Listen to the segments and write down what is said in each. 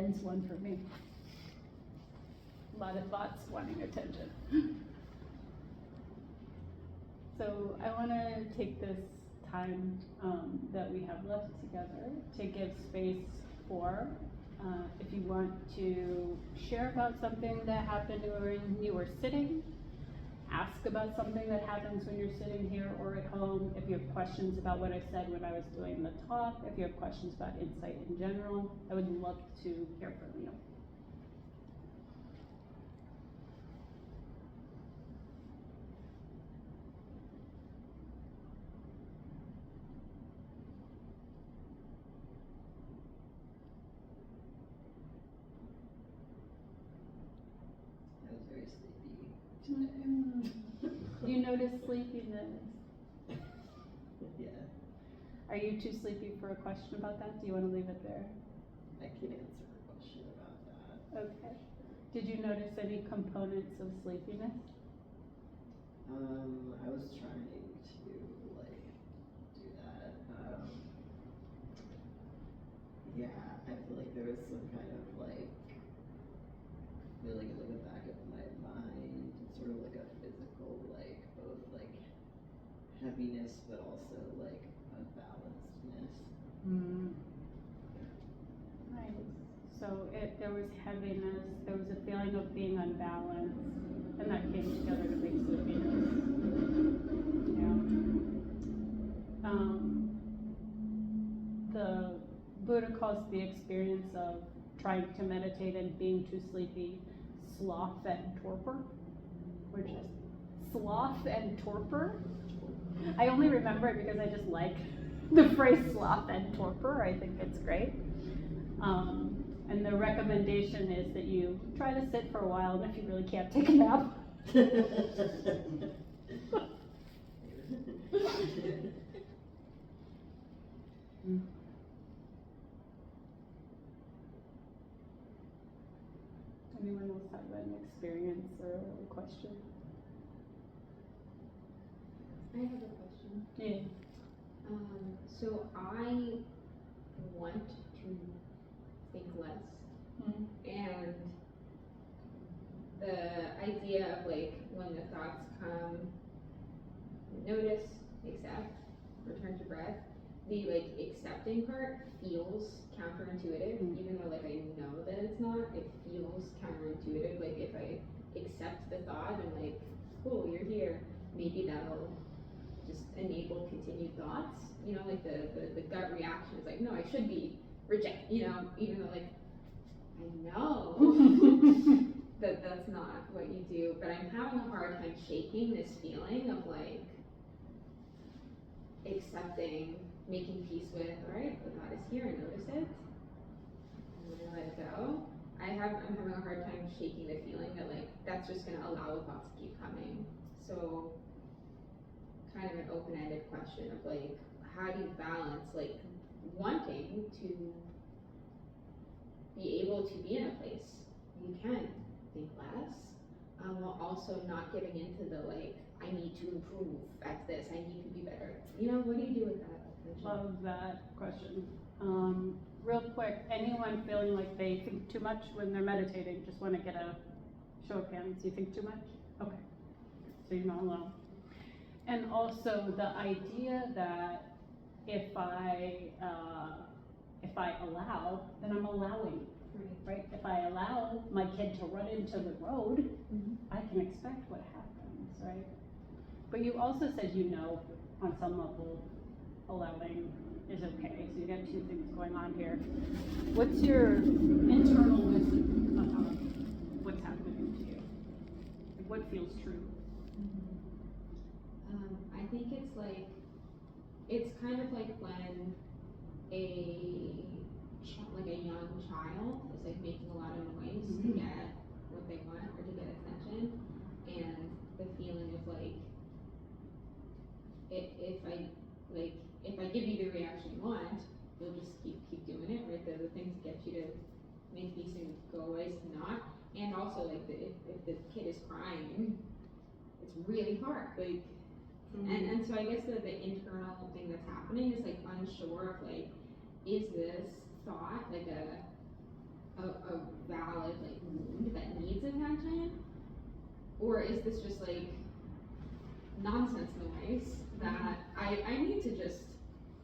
intense one for me. A lot of thoughts wanting attention. So I want to take this time that we have left together to give space for, if you want to share about something that happened when you were sitting, ask about something that happens when you're sitting here or at home. If you have questions about what I said when I was doing the talk, if you have questions about insight in general, I would love to hear from you. I was very sleepy today. You notice sleepiness. Yeah. Are you too sleepy for a question about that? Do you want to leave it there? I can answer a question about that. Okay. Did you notice any components of sleepiness? I was trying to like do that. Yeah, I feel like there was some kind of like feeling in the back of my mind, sort of like a physical, like both like heaviness, but also like unbalancedness. Nice. So there was heaviness, there was a feeling of being unbalanced, and that came together to make sleepiness. Yeah. The Buddha calls the experience of trying to meditate and being too sleepy sloth and torpor, which is sloth and torpor. I only remember it because I just like the phrase sloth and torpor. I think it's great. And the recommendation is that you try to sit for a while, and if you really can't, take a nap. Anyone else have an experience or a question? I have a question. Yeah. So I want to think less, and the idea of like when the thoughts come, notice, accept, return to breath. The like accepting part feels counterintuitive, even though like I know that it's not. It feels counterintuitive. Like if I accept the thought and like, cool, you're here, maybe that'll just enable continued thoughts. You know, like the gut reaction is like, no, I should be reject. You know, even though like I know that that's not what you do, but I'm having a hard time shaking this feeling of like accepting, making peace with, all right, the thought is here, and notice it. I'm gonna let it go. I'm having a hard time shaking the feeling that like that's just gonna allow the thoughts to keep coming. So kind of an open-ended question of like, how do you balance like wanting to be able to be in a place you can think less, while also not giving into the like, I need to improve at this, I need to be better. You know, what do you do with that? Love that question. Real quick, anyone feeling like they think too much when they're meditating? Just want to get a show of hands. You think too much? Okay. So you're not alone. And also the idea that if I allow, then I'm allowing, right? If I allow my kid to run into the road, I can expect what happens, right? But you also said on some level, allowing is okay. So you got two things going on here. What's your internal wisdom about what's happening to you? What feels true? I think it's like, it's kind of like when a young child is like making a lot of noise to get what they want or to get attention, and the feeling of like, if I give you the reaction you want, you'll just keep doing it, right? The things that get you to make these things go away is not. And also like if the kid is crying, it's really hard. Like, and so I guess the internal thing that's happening is like unsure of like, is this thought like a a valid like wound that needs attention, or is this just like nonsense noise that I need to just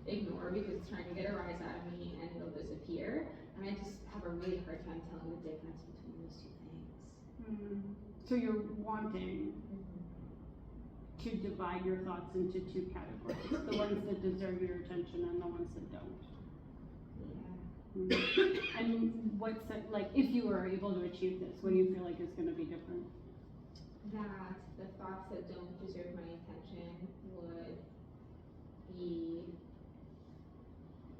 ignore because it's trying to get a rise out of me and it'll disappear? And I just have a really hard time telling the difference between those two things. So you're wanting to divide your thoughts into two categories, the ones that deserve your attention and the ones that don't. Yeah. And what's it, like, if you were able to achieve this, what do you feel like is going to be different? That the thoughts that don't deserve my attention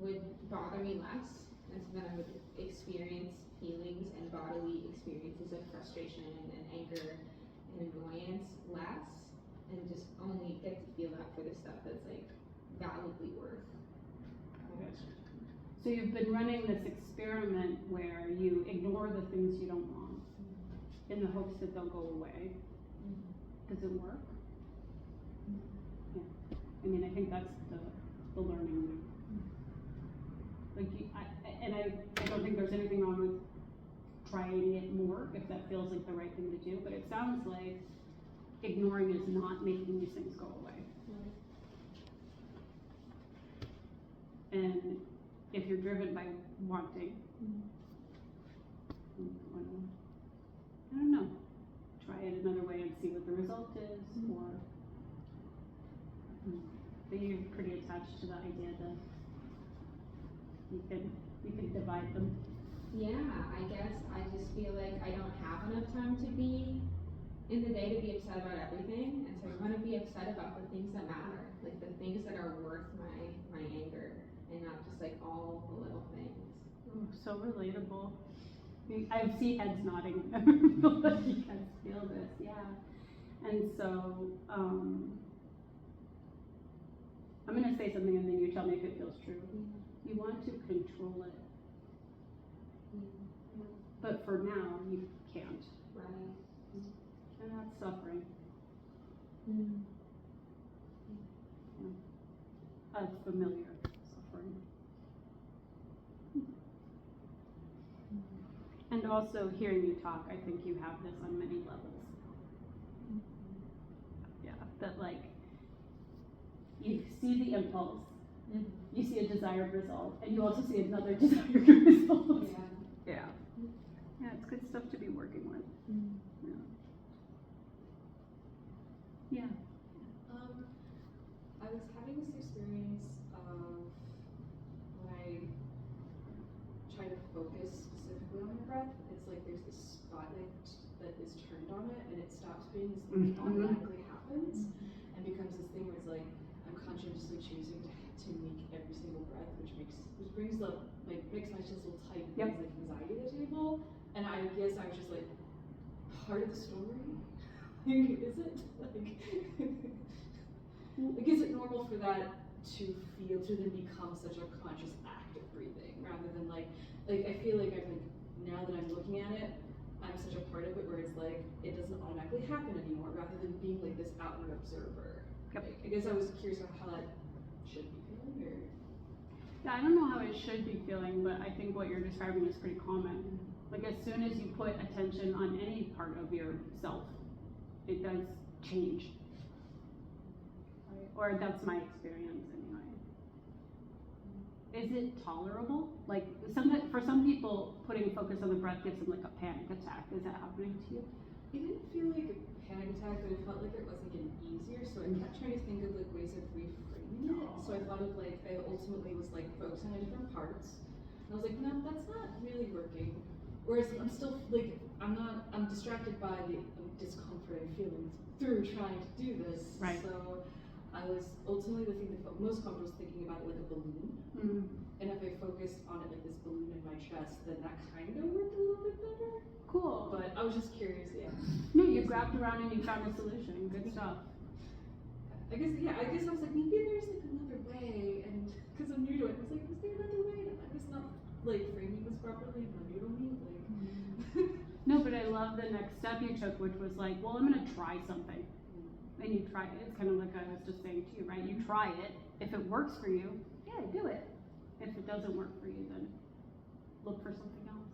would bother me less, and so then I would experience feelings and bodily experiences of frustration and anger and annoyance less, and just only get to feel that for the stuff that's like validly worth. So you've been running this experiment where you ignore the things you don't want in the hopes that they'll go away. Does it work? Yeah. I mean, I think that's the learning. Like, I don't think there's anything wrong with trying it more if that feels like the right thing to do, but it sounds like ignoring is not making these things go away. And if you're driven by wanting, I don't know, try it another way and see what the result is, or but you're pretty attached to the idea that you can divide them. Yeah, I guess I just feel like I don't have enough time to be in the day to be upset about everything, and so I want to be upset about the things that matter, like the things that are worth my anger, and not just like all the little things. Oh, so relatable. I see heads nodding. I feel like you guys feel this, yeah. And so, I'm gonna say something and then you tell me if it feels true. You want to control it, but for now you can't. Right. And that's suffering. A familiar suffering. And also hearing you talk, I think you have this on many levels. Yeah, that like, you see the impulse, you see a desired result, and you also see another desired result. Yeah. Yeah, it's good stuff to be working with. Yeah. I was having this experience of when I try to focus specifically on my breath, it's like there's this spotlight that is turned on it, and it stops being this thing that automatically happens, and becomes this thing where it's like I'm consciously choosing to make every single breath, which brings my chest a little tight, brings like anxiety to the table, and I guess I was just like part of the story. Like, is it like is it normal for that to then become such a conscious act of breathing rather than like I feel like I'm like, now that I'm looking at it, I'm such a part of it where it's like it doesn't automatically happen anymore rather than being like this outward observer. Yep. Like, I guess I was curious about how that should be feeling, or Yeah, I don't know how it should be feeling, but I think what you're describing is pretty common. Like, as soon as you put attention on any part of yourself, it does change. Right? Or that's my experience anyway. Is it tolerable? Like, for some people, putting focus on the breath gives them like a panic attack. Is that happening to you? it didn't feel like a panic attack, but it felt like it wasn't getting easier, so I kept trying to think of like ways of reframing it. So I thought of like, I ultimately was like focusing on different parts, and I was like, no, that's not really working. Whereas I'm still like, I'm distracted by the discomfort I'm feeling through trying to do this. Right. So I was ultimately the thing that felt most comfortable was thinking about it like a balloon. And if I focused on it like this balloon in my chest, then that kind of worked a little bit better. Cool. But I was just curious, yeah. No, you grabbed around and you found a solution. Good stuff. I guess I was like, maybe there's like another way, and because I'm new to it, I was like, is there another way? And I was not like framing this properly, and I'm new to me, like. No, but I love the next step you took, which was like, well, I'm gonna try something. And you try it. It's kind of like I was just saying to you, right? You try it. If it works for you, yeah, do it. If it doesn't work for you, then look for something else.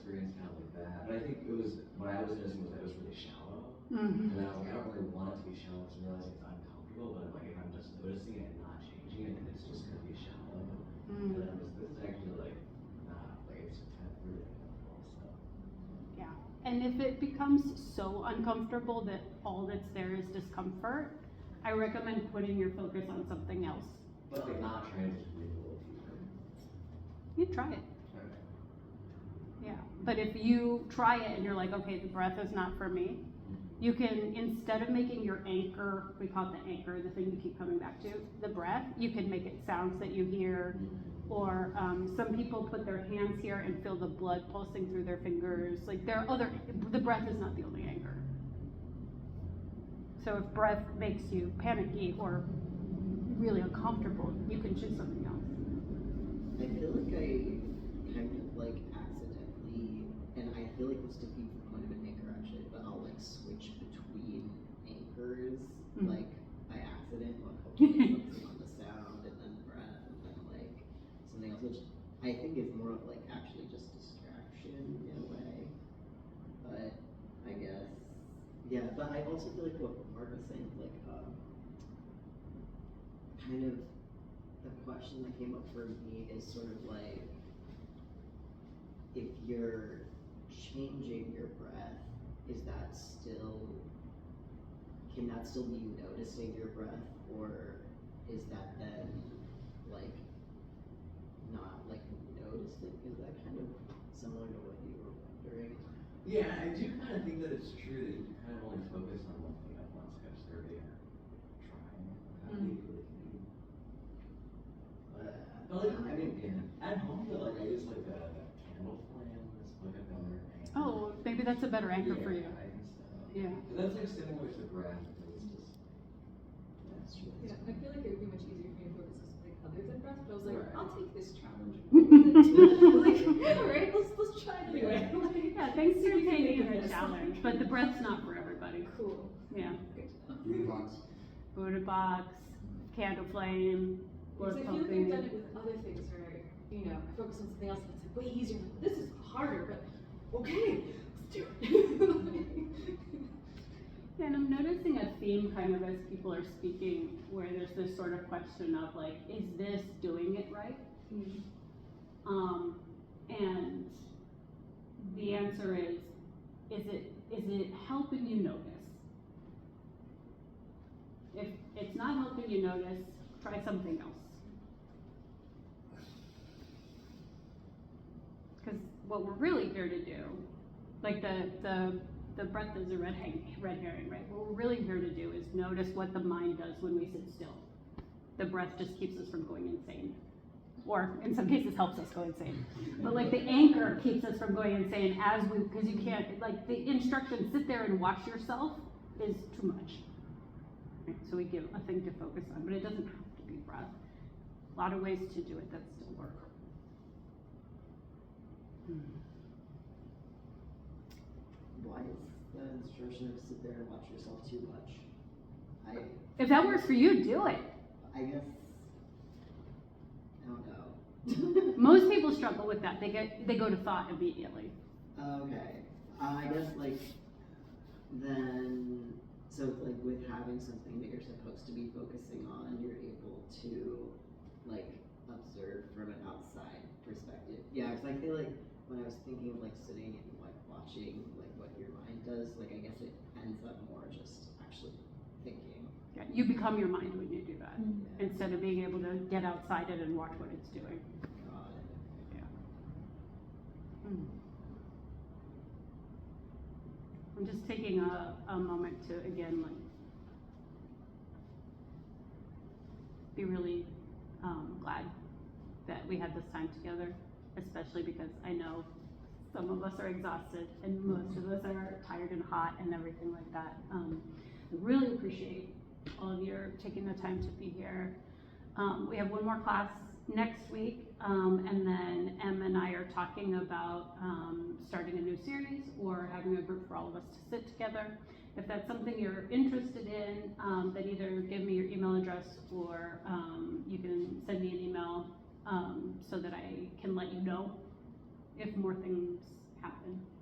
experience kind of like that. But I think it was, what I was noticing was that it was really shallow. Mm-hmm. And then I was like, I don't really want it to be shallow, because I'm realizing it's uncomfortable, but I'm like, if I'm just noticing it and not changing it, then it's just gonna be shallow. And then I'm just, this is actually like, not, like, it's kind of really uncomfortable, so. Yeah, and if it becomes so uncomfortable that all that's there is discomfort, I recommend putting your focus on something else. But like not trying to just breathe a little deeper. You try it. Okay. Yeah, but if you try it and you're like, okay, the breath is not for me, you can, instead of making your anchor, we call it the anchor, the thing you keep coming back to, the breath, you can make it sounds that you hear, or some people put their hands here and feel the blood pulsing through their fingers. Like there are other, the breath is not the only anchor. So if breath makes you panicky or really uncomfortable, you can choose something else. I feel like I kind of like accidentally, and I feel like this defeats the point of an anchor actually, but I'll like switch between anchors, like by accident, like focusing on the sound and then breath and then like something else, which I think is more of like actually just distraction in a way. But I guess, yeah, but I also feel like what Mark was saying, like kind of the question that came up for me is sort of like, if you're changing your breath, is that still, can that still be noticing your breath, or is that then like not like noticing? Is that kind of similar to what you were wondering? Yeah, I do kind of think that it's true that you kind of only focus on one thing at once, kind of survey or trying. How do you really can? But like, I mean, at home, but like I use like a candle flame, just like another anchor. Oh, maybe that's a better anchor for you. I think so. Yeah. But that's like similar to breath, because it's just. That's true. Yeah, I feel like it would be much easier for me to focus on something other than breath, but I was like, Right. I'll take this challenge. Like, alright, let's try it anyway. Yeah, thanks for taking the challenge, but the breath's not for everybody. Cool. Yeah. Good to know. Food box. Buddha box, candle flame, Because or I feel like I've something. done it with other things where, you know, I focus on something else and it's like way easier. Like, this is harder, but okay, let's do it. And I'm noticing a theme kind of as people are speaking, where there's this sort of question of like, is this doing it right? And the answer is it helping you notice? If it's not helping you notice, try something else. Because what we're really here to do, like the breath is a red herring, right? What we're really here to do is notice what the mind does when we sit still. The breath just keeps us from going insane. Or in some cases helps us go insane. But like the anchor keeps us from going insane because you can't, like the instruction, sit there and watch yourself is too much. Right? So we give a thing to focus on, but it doesn't have to be breath. A lot of ways to do it that still work. Why is the instruction of sit there and watch yourself too much? If that works for you, do it. I guess, I don't know. Most people struggle with that. They go to thought immediately. Okay, I guess like, then, so like with having something that you're supposed to be focusing on, you're able to like observe from an outside perspective. Yeah, because I feel like when I was thinking of like sitting and like watching like what your mind does, like I guess it ends up more just actually thinking. Yeah, you become your mind when you do that, Yeah. instead of being able to get outside it and watch what it's doing. Got it. Yeah. I'm just taking a moment to, again, like, be really glad that we had this time together, especially because I know some of us are exhausted and most of us are tired and hot and everything like that. I really appreciate all of your taking the time to be here. We have one more class next week, and then Em and I are talking about starting a new series or having a group for all of us to sit together. If that's something you're interested in, then either give me your email address or you can send me an email so that I can let you know if more things happen.